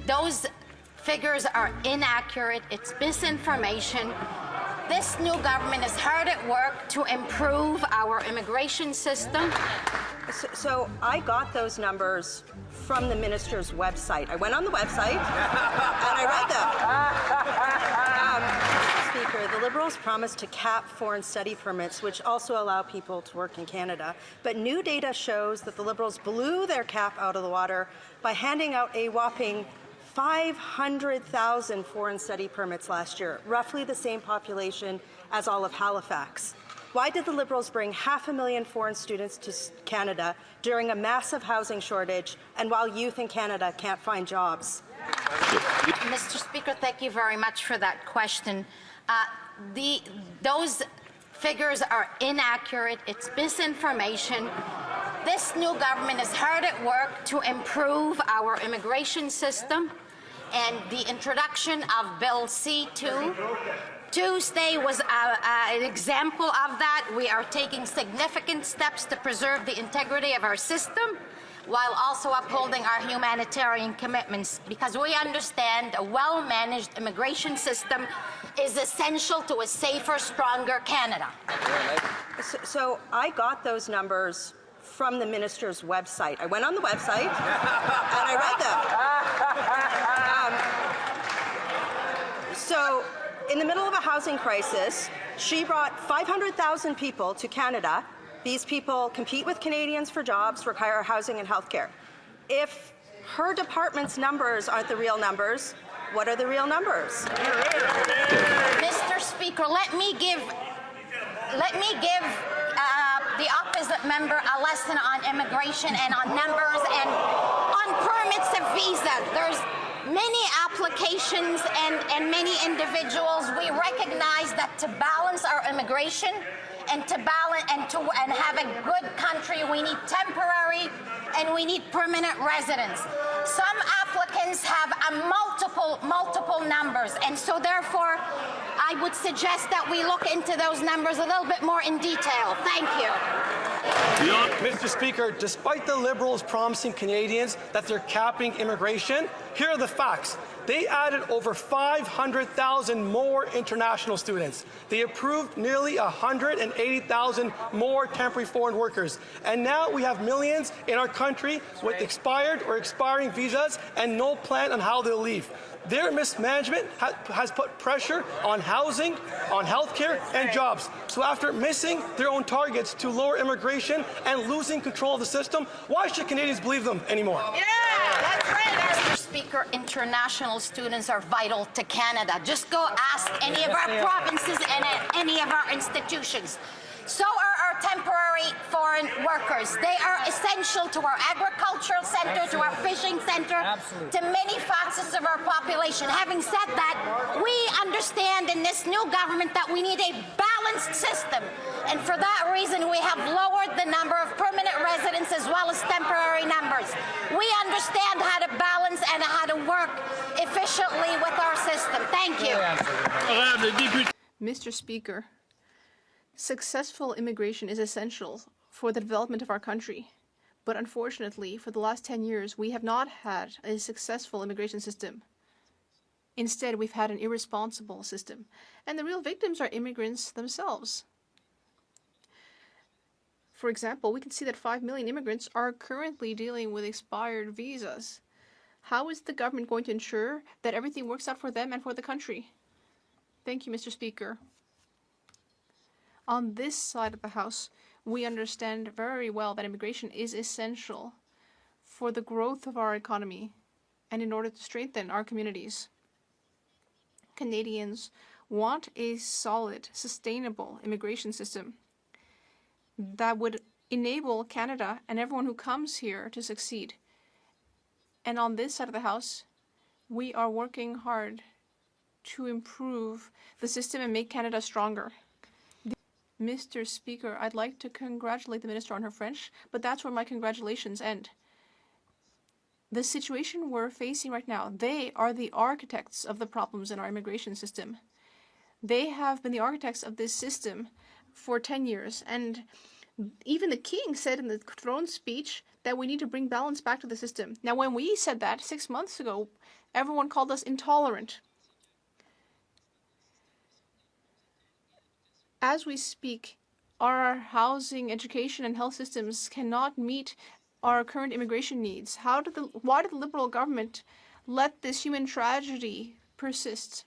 Those figures are inaccurate. It's misinformation. This new government is hard at work to improve our immigration system. So I got those numbers from the minister's website. I went on the website and I read them. Speaker, the Liberals promised to cap foreign study permits, which also allow people to work in Canada. But new data shows that the Liberals blew their cap out of the water by handing out a whopping 500,000 foreign study permits last year, roughly the same population as all of Halifax. Why did the Liberals bring 500,000 foreign students to Canada during a massive housing shortage and while youth in Canada can't find jobs? Mr. Speaker, thank you very much for that question. Those figures are inaccurate. It's misinformation. This new government is hard at work to improve our immigration system, and the introduction of Bill C-2 Tuesday was an example of that. We are taking significant steps to preserve the integrity of our system while also upholding our humanitarian commitments, because we understand a well-managed immigration system is essential to a safer, stronger Canada. So I got those numbers from the minister's website. I went on the website and I read them. So in the middle of a housing crisis, she brought 500,000 people to Canada. These people compete with Canadians for jobs, require housing and health care. If her department's numbers aren't the real numbers, what are the real numbers? Mr. Speaker, let me give the opposite member a lesson on immigration and on numbers and on permits of visa. There's many applications and many individuals. We recognize that to balance our immigration and to have a good country, we need temporary and we need permanent residents. Some applicants have multiple numbers, and so therefore I would suggest that we look into those numbers a little bit more in detail. Thank you. Mr. Speaker, despite the Liberals promising Canadians that they're capping immigration, here are the facts. They added over 500,000 more international students. They approved nearly 180,000 more temporary foreign workers. And now we have millions in our country with expired or expiring visas and no plan on how they'll leave. Their mismanagement has put pressure on housing, on healthcare, and jobs. So after missing their own targets to lower immigration and losing control of the system, why should Canadians believe them anymore? Yeah, that's right. Mr. Speaker, international students are vital to Canada. Just go ask any of our provinces and any of our institutions. So are our temporary foreign workers. They are essential to our agricultural center, to our fishing center, to many facets of our population. Having said that, we understand in this new government that we need a balanced system. And for that reason, we have lowered the number of permanent residents as well as temporary numbers. We understand how to balance and how to work efficiently with our system. Thank you. Mr. Speaker, successful immigration is essential for the development of our country. But unfortunately, for the last 10 years, we have not had a successful immigration system. Instead, we've had an irresponsible system. And the real victims are immigrants themselves. For example, we can see that 5 million immigrants are currently dealing with expired visas. How is the government going to ensure that everything works out for them and for the country? Thank you, Mr. Speaker. On this side of the House, we understand very well that immigration is essential for the growth of our economy and in order to strengthen our communities. Canadians want a solid, sustainable immigration system that would enable Canada and everyone who comes here to succeed. And on this side of the House, we are working hard to improve the system and make Canada stronger. Mr. Speaker, I'd like to congratulate the Minister on her French, but that's where my congratulations end. The situation we're facing right now, they are the architects of the problems in our immigration system. They have been the architects of this system for 10 years, and even the King said in the throne speech that we need to bring balance back to the system. Now, when we said that 6 months ago, everyone called us intolerant. As we speak, our housing, education, and health systems cannot meet our current immigration needs. Why did the Liberal government let this human tragedy persist?